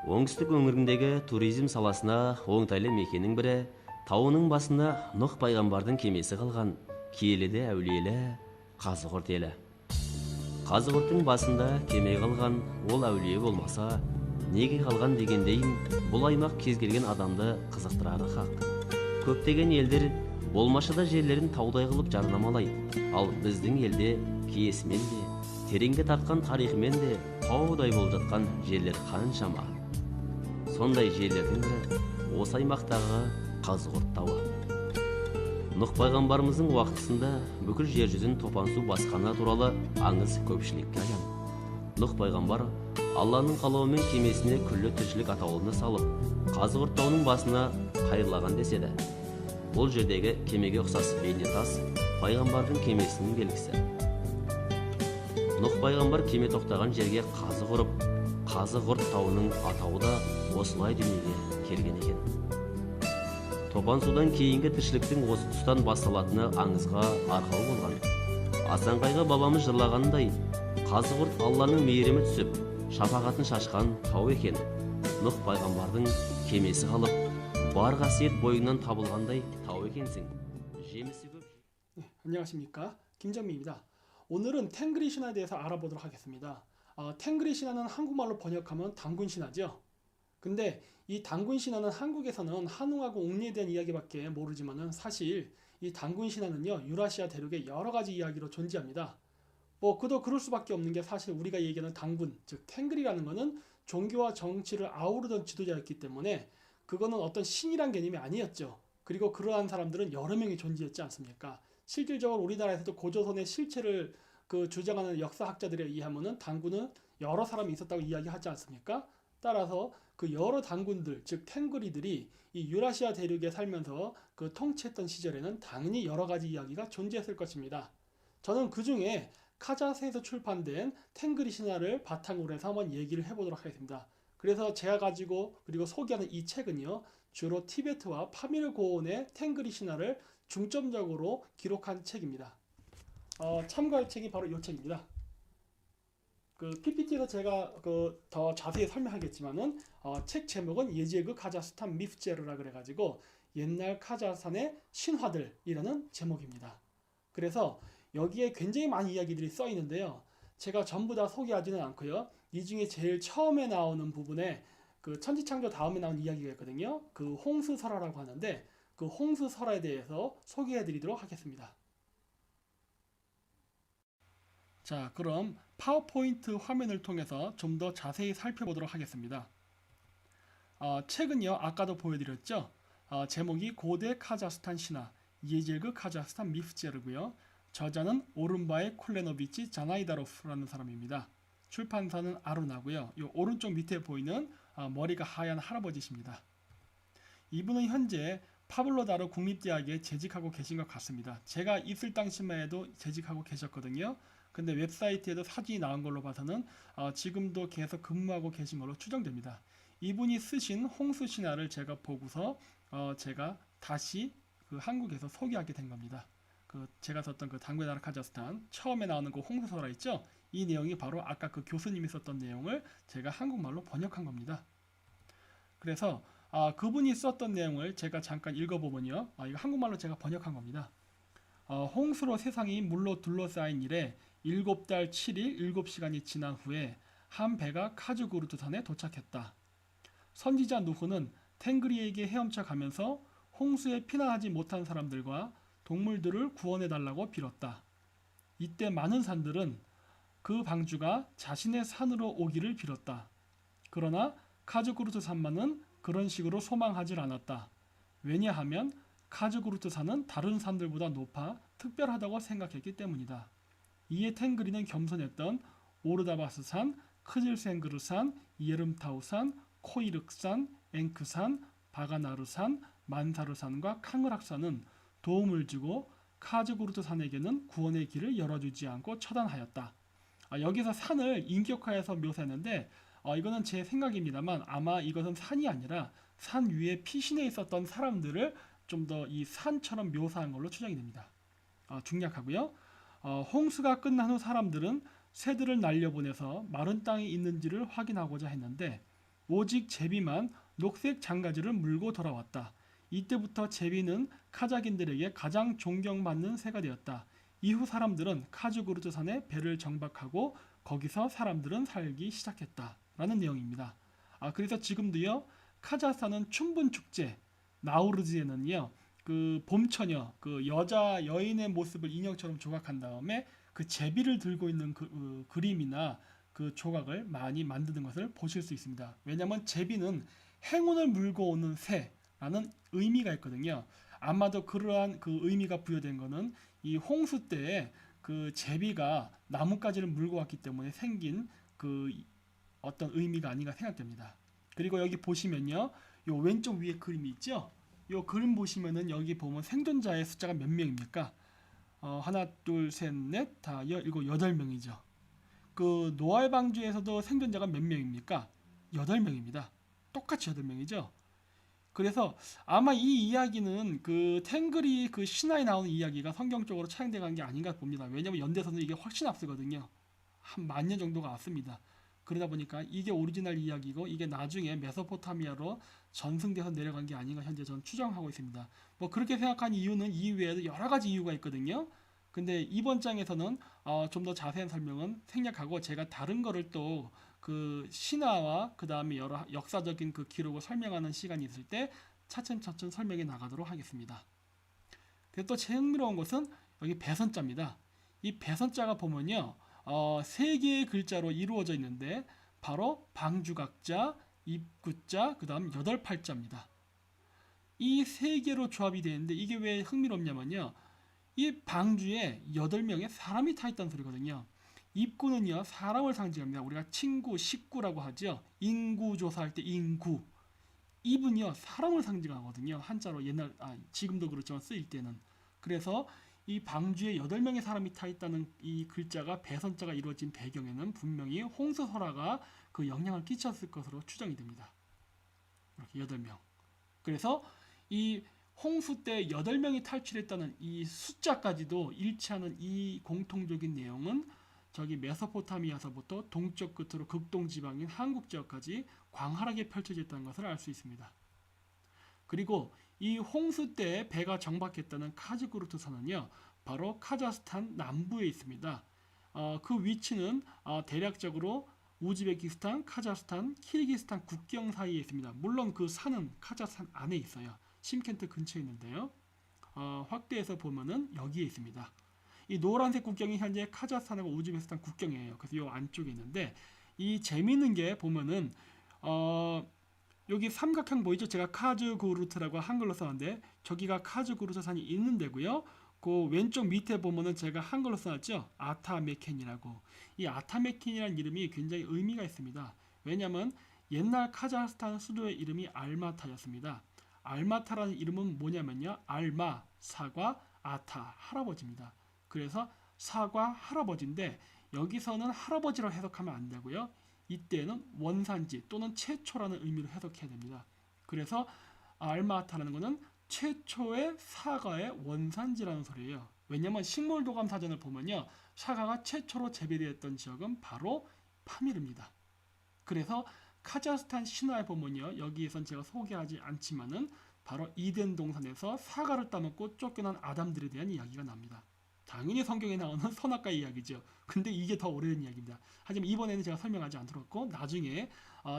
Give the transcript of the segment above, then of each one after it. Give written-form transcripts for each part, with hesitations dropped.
Оңтүстік өңіріндегі туризм саласына оңтайлы мекеннің бірі тауының басына Нұх пайғамбардың кемесі қалған киеліде әулиелі Қазығұрт елі. Қазығұрттың басында кеме қалған ол әулие болмаса, неге қалған дегендейін, бұл аймақ кез келген адамды қызықтырары хақ. Көптеген елдер болмашыда жерлерін таудай қылып жарнамалайды, ал біздің елде киесімен де, тереңге тартқан тарихымен де таудай болып жатқан жерлер қаншама. Сондай жерлердің бірі осы аймақтағы Қазығұрт тауы. Нұх пайғамбарымыздың уақытысында бүкіл жер жүзін топан су басқаны туралы аңыз көпшілікке аян. Нұх пайғамбар Алланың қалауымен кемесіне күллі тіршілік атаулыны салып, Қазығұрт тауының басына қайырлаған деседі. Бұл жердегі кемеге ұқсас бейнетас пайғамбардың кемесінің белгісі. Нұх пайғамбар кеме тоқтаған жерге қазы құрып, Қазығұрт тауының атауы да осылай дүниеге келген екен. Топан судан кейінгі тіршіліктің осы тұстан басталатыны аңызға арқау болған. Асанқайға бабамыз жырлағандай, Қазығұрт Алланың мейірімі түсіп, шапағатын шашқан тау екен. Нұх пайғамбардың кемесі қалып, бар қасиет бойыңнан табылғандай тау екенсің. Жемісі көп. 안녕하십니까? 김정민입니다. 오늘은 탱그리 신화에 대해서 알아보도록 하겠습니다. 탱그리 신화는 한국말로 번역하면 단군 신화죠. 근데 이 단군 신화는 한국에서는 한웅하고 옥리에 대한 이야기밖에 모르지만은 사실 이 단군 신화는요, 유라시아 대륙의 여러 가지 이야기로 존재합니다. 그도 그럴 수밖에 없는 게 사실 우리가 얘기하는 단군, 즉 탱글이라는 거는 종교와 정치를 아우르던 지도자였기 때문에 그거는 어떤 신이란 개념이 아니었죠. 그리고 그러한 사람들은 여러 명이 존재했지 않습니까? 실질적으로 우리나라에서도 고조선의 실체를 주장하는 역사학자들에 의하면은 단군은 여러 사람이 있었다고 이야기하지 않습니까? 따라서 그 여러 단군들, 즉 탱그리들이 이 유라시아 대륙에 살면서 통치했던 시절에는 당연히 여러 가지 이야기가 존재했을 것입니다. 저는 그 중에 카자흐에서 출판된 탱그리 신화를 바탕으로 해서 한번 얘기를 해보도록 하겠습니다. 그래서 제가 가지고 그리고 소개하는 이 책은요, 주로 티베트와 파밀 고원의 탱그리 신화를 중점적으로 기록한 책입니다. 참고할 책이 바로 이 책입니다. PPT에서 제가 더 자세히 설명하겠지만은 책 제목은 예제그 카자흐스탄 미프제르라 그래가지고 옛날 카자흐스탄의 신화들이라는 제목입니다. 그래서 여기에 굉장히 많은 이야기들이 써 있는데요. 제가 전부 다 소개하지는 않고요. 이 중에 제일 처음에 나오는 부분에 천지창조 다음에 나온 이야기가 있거든요. 홍수설화라고 하는데 그 홍수설화에 대해서 소개해드리도록 하겠습니다. 자, 그럼 파워포인트 화면을 통해서 좀 더 자세히 살펴보도록 하겠습니다. 책은요, 아까도 보여드렸죠. 제목이 고대 카자흐스탄 신화, 예젤그 카자흐스탄 미프제르고요. 저자는 오른바의 콜레노비치 자나이다로프라는 사람입니다. 출판사는 아루나고요. 이 오른쪽 밑에 보이는 머리가 하얀 할아버지십니다. 이분은 현재 파블로다르 국립대학에 재직하고 계신 것 같습니다. 제가 있을 당시만 해도 재직하고 계셨거든요. 근데 웹사이트에도 사진이 나온 걸로 봐서는 지금도 계속 근무하고 계신 걸로 추정됩니다. 이분이 쓰신 홍수 신화를 제가 보고서 제가 다시 한국에서 소개하게 된 겁니다. 제가 썼던 단군의 나라 카자흐스탄 처음에 나오는 홍수설화 있죠? 이 내용이 바로 아까 교수님이 썼던 내용을 제가 한국말로 번역한 겁니다. 그래서 그분이 썼던 내용을 제가 잠깐 읽어보면요, 이거 한국말로 제가 번역한 겁니다. 홍수로 세상이 물로 둘러싸인 이래 7달 7일 7시간이 지난 후에 한 배가 카즈구르트 산에 도착했다. 선지자 누후는 탱그리에게 헤엄쳐 가면서 홍수에 피난하지 못한 사람들과 동물들을 구원해달라고 빌었다. 이때 많은 산들은 그 방주가 자신의 산으로 오기를 빌었다. 그러나 카즈구르트 산만은 그런 식으로 소망하지 않았다. 왜냐하면 카즈구르트 산은 다른 산들보다 높아 특별하다고 생각했기 때문이다. 이에 탱그리는 겸손했던 오르다바스산, 크질센그르산, 예름타우산, 코이륵산, 앵크산, 바가나르산, 만사르산과 캉으락산은 도움을 주고 카즈구르트 산에게는 구원의 길을 열어주지 않고 처단하였다. 여기서 산을 인격화해서 묘사했는데 이거는 제 생각입니다만 아마 이것은 산이 아니라 산 위에 피신해 있었던 사람들을 좀 더 이 산처럼 묘사한 걸로 추정이 됩니다. 중략하고요. 홍수가 끝난 후 사람들은 새들을 날려보내서 마른 땅이 있는지를 확인하고자 했는데 오직 제비만 녹색 장가지를 물고 돌아왔다. 이때부터 제비는 카자긴들에게 가장 존경받는 새가 되었다. 이후 사람들은 카즈구르트산에 배를 정박하고 거기서 사람들은 살기 시작했다. 라는 내용입니다. 그래서 지금도요, 카자흐스탄은 춘분 축제, 나우르즈에는요, 그 봄처녀, 그 여자 여인의 모습을 인형처럼 조각한 다음에 그 제비를 들고 있는 그림이나 그 조각을 많이 만드는 것을 보실 수 있습니다. 왜냐하면 제비는 행운을 물고 오는 새라는 의미가 있거든요. 아마도 그러한 그 의미가 부여된 거는 이 홍수 때에 그 제비가 나뭇가지를 물고 왔기 때문에 생긴 그 어떤 의미가 아닌가 생각됩니다. 그리고 여기 보시면요, 요 왼쪽 위에 그림이 있죠? 요 그림 보시면은 여기 보면 생존자의 숫자가 몇 명입니까? 하나, 둘, 셋, 넷, 다, 일곱, 여덟 명이죠. 그 노알 방주에서도 생존자가 몇 명입니까? 8명입니다. 똑같이 8명이죠. 그래서 아마 이 이야기는 그 탱글이 그 신화에 나오는 이야기가 성경적으로 차용돼 간 게 아닌가 봅니다. 왜냐면 연대서는 이게 훨씬 앞서거든요. 한 10,000년 정도가 앞섭니다. 그러다 보니까 이게 오리지널 이야기고 이게 나중에 메소포타미아로 전승돼서 내려간 게 아닌가 현재 저는 추정하고 있습니다. 뭐 그렇게 생각한 이유는 이외에도 여러 가지 이유가 있거든요. 근데 이번 장에서는 좀 더 자세한 설명은 생략하고 제가 다른 거를 또 그 신화와 그 다음에 여러 역사적인 그 기록을 설명하는 시간이 있을 때 차츰차츰 설명해 나가도록 하겠습니다. 그리고 또 제일 흥미로운 것은 여기 배선자입니다. 이 배선자가 보면요, 세 개의 글자로 이루어져 있는데 바로 방주각자, 입구자, 그 다음 여덟 팔자입니다. 이 세 개로 조합이 되는데 이게 왜 흥미롭냐면요, 이 방주에 8명의 사람이 타 있다는 소리거든요. 입구는요, 사람을 상징합니다. 우리가 친구, 식구라고 하죠. 인구 조사할 때 인구. 입은요, 사람을 상징하거든요. 한자로 지금도 그렇지만 쓰일 때는. 그래서 이 방주에 8명의 사람이 타 있다는 이 글자가 배선자가 이루어진 배경에는 분명히 홍수설화가 그 영향을 끼쳤을 것으로 추정이 됩니다. 이렇게 8명. 그래서 이 홍수 때 8명이 탈출했다는 이 숫자까지도 일치하는 이 공통적인 내용은 저기 메소포타미아서부터 동쪽 끝으로 극동 지방인 한국 지역까지 광활하게 펼쳐져 있다는 것을 알 수 있습니다. 그리고 이 홍수 때 배가 정박했다는 카즈구르트산은요, 바로 카자흐스탄 남부에 있습니다. 그 위치는 대략적으로 우즈베키스탄, 카자흐스탄, 키르기스탄 국경 사이에 있습니다. 물론 그 산은 카자흐스탄 안에 있어요. 심켄트 근처에 있는데요. 확대해서 보면은 여기에 있습니다. 이 노란색 국경이 현재 카자흐스탄하고 우즈베키스탄 국경이에요. 그래서 이 안쪽에 있는데 이 재미있는 게 보면은 여기 삼각형 보이죠? 제가 카즈구르트라고 한글로 썼는데 저기가 카즈구르트산이 있는 데고요. 그 왼쪽 밑에 보면은 제가 한글로 써놨죠? 아타메켄이라고. 이 아타메켄이라는 이름이 굉장히 의미가 있습니다. 왜냐하면 옛날 카자흐스탄 수도의 이름이 알마타였습니다. 알마타라는 이름은 뭐냐면요, 알마, 사과, 아타, 할아버지입니다. 그래서 사과 할아버지인데 여기서는 할아버지로 해석하면 안 되고요. 이때는 원산지 또는 최초라는 의미로 해석해야 됩니다. 그래서 알마타라는 것은 최초의 사과의 원산지라는 소리예요. 왜냐하면 식물도감 사전을 보면요, 사과가 최초로 재배되었던 지역은 바로 파미르입니다. 그래서 카자흐스탄 신화에 보면요, 여기에선 제가 소개하지 않지만은 바로 이덴 동산에서 사과를 따먹고 쫓겨난 아담들에 대한 이야기가 납니다. 당연히 성경에 나오는 선악과 이야기죠. 근데 이게 더 오래된 이야기입니다. 하지만 이번에는 제가 설명하지 않도록 하고 나중에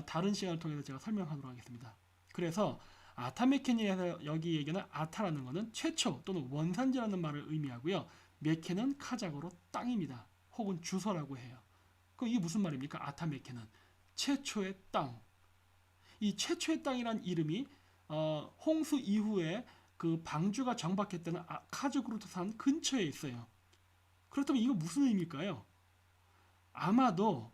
다른 시간을 통해서 제가 설명하도록 하겠습니다. 그래서 아타메켄에서 여기 얘기는 아타라는 것은 최초 또는 원산지라는 말을 의미하고요. 메켄은 카자흐로 땅입니다. 혹은 주소라고 해요. 그럼 이게 무슨 말입니까? 아타메켄은 최초의 땅. 이 최초의 땅이란 이름이 홍수 이후에 그 방주가 정박했다는 카즈구르트산 근처에 있어요. 그렇다면 이거 무슨 의미일까요? 아마도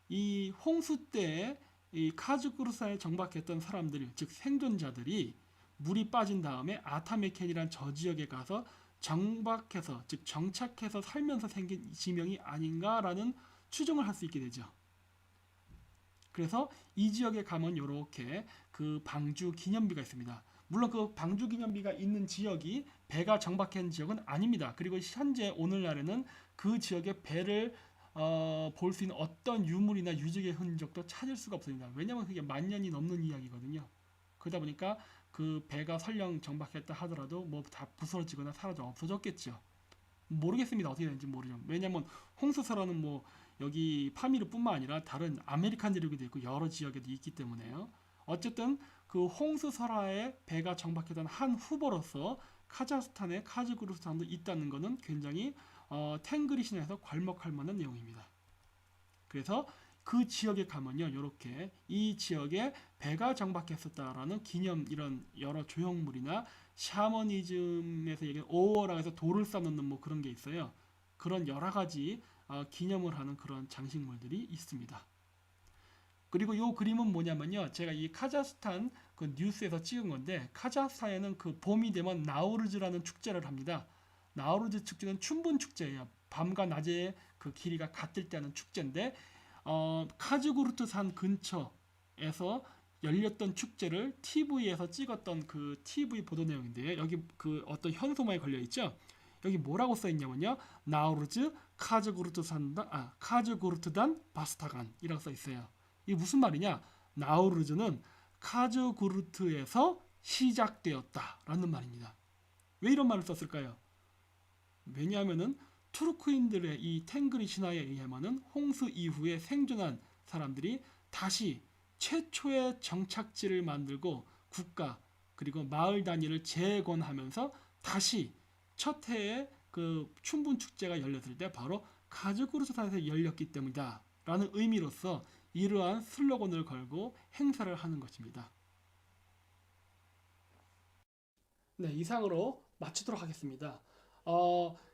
이 홍수 때 이 카즈구르트산에 정박했던 사람들, 즉 생존자들이 물이 빠진 다음에 아타메켄이란 저 지역에 가서 정박해서, 즉 정착해서 살면서 생긴 지명이 아닌가라는 추정을 할 수 있게 되죠. 그래서 이 지역에 가면 이렇게 그 방주 기념비가 있습니다. 물론 그 방주 기념비가 있는 지역이 배가 정박한 지역은 아닙니다. 그리고 현재 오늘날에는 그 지역에 배를 볼 수 있는 어떤 유물이나 유적의 흔적도 찾을 수가 없습니다. 왜냐하면 그게 만 년이 넘는 이야기거든요. 그러다 보니까 그 배가 설령 정박했다 하더라도 뭐 다 부서지거나 사라져 없어졌겠죠. 모르겠습니다. 어떻게 되는지 모르죠. 왜냐면 홍수설화는 뭐 여기 파미르뿐만 아니라 다른 아메리칸 대륙에도 있고 여러 지역에도 있기 때문에요. 어쨌든 그 홍수설화에 배가 정박했던 한 후보로서 카자흐스탄의 카즈흐스탄도 있다는 것은 굉장히 탱그리 신화에서 괄목할 만한 내용입니다. 그래서 그 지역에 가면요, 이렇게 이 지역에 배가 정박했었다라는 기념 이런 여러 조형물이나 샤머니즘에서 얘기하는 오어랑 해서 돌을 쌓는 뭐 그런 게 있어요. 그런 여러 가지 기념을 하는 그런 장식물들이 있습니다. 그리고 이 그림은 뭐냐면요, 제가 이 카자흐스탄 그 뉴스에서 찍은 건데 카자흐스탄에는 그 봄이 되면 나우루즈라는 축제를 합니다. 나우루즈 축제는 춘분 축제예요. 밤과 낮의 그 길이가 같을 때 하는 축제인데 카즈구르트 산 근처에서 열렸던 축제를 TV에서 찍었던 그 TV 보도 내용인데요. 여기 그 어떤 현수막에 걸려 있죠. 여기 뭐라고 써 있냐면요. 나우루즈 카즈구르트단 바스타간이라고 써 있어요. 이게 무슨 말이냐? 나우루즈는 카즈구르트에서 시작되었다라는 말입니다. 왜 이런 말을 썼을까요? 왜냐하면은 투르크인들의 이 탱그리 신화에 의하면은 홍수 이후에 생존한 사람들이 다시 최초의 정착지를 만들고 국가 그리고 마을 단위를 재건하면서 다시 첫 해에 그 춘분 축제가 열렸을 때 바로 카즈흐스탄에서 열렸기 때문이다 라는 의미로서 이러한 슬로건을 걸고 행사를 하는 것입니다. 네, 이상으로 마치도록 하겠습니다.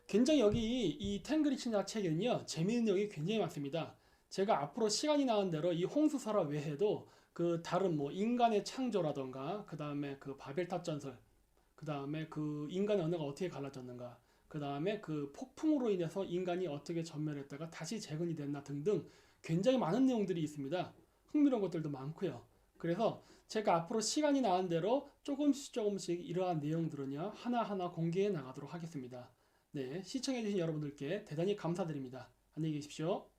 굉장히 여기 이 탱그리 신화 책에는요 재미있는 내용이 굉장히 많습니다. 제가 앞으로 시간이 나는 대로 이 홍수설화 외에도 그 다른 뭐 인간의 창조라던가 그 다음에 그 바벨탑 전설 그 다음에 그 인간의 언어가 어떻게 갈라졌는가 그 다음에 그 폭풍으로 인해서 인간이 어떻게 전멸했다가 다시 재건이 됐나 등등 굉장히 많은 내용들이 있습니다. 흥미로운 것들도 많고요. 그래서 제가 앞으로 시간이 나는 대로 조금씩 이러한 내용들은요 하나하나 공개해 나가도록 하겠습니다. 네, 시청해주신 여러분들께 대단히 감사드립니다. 안녕히 계십시오.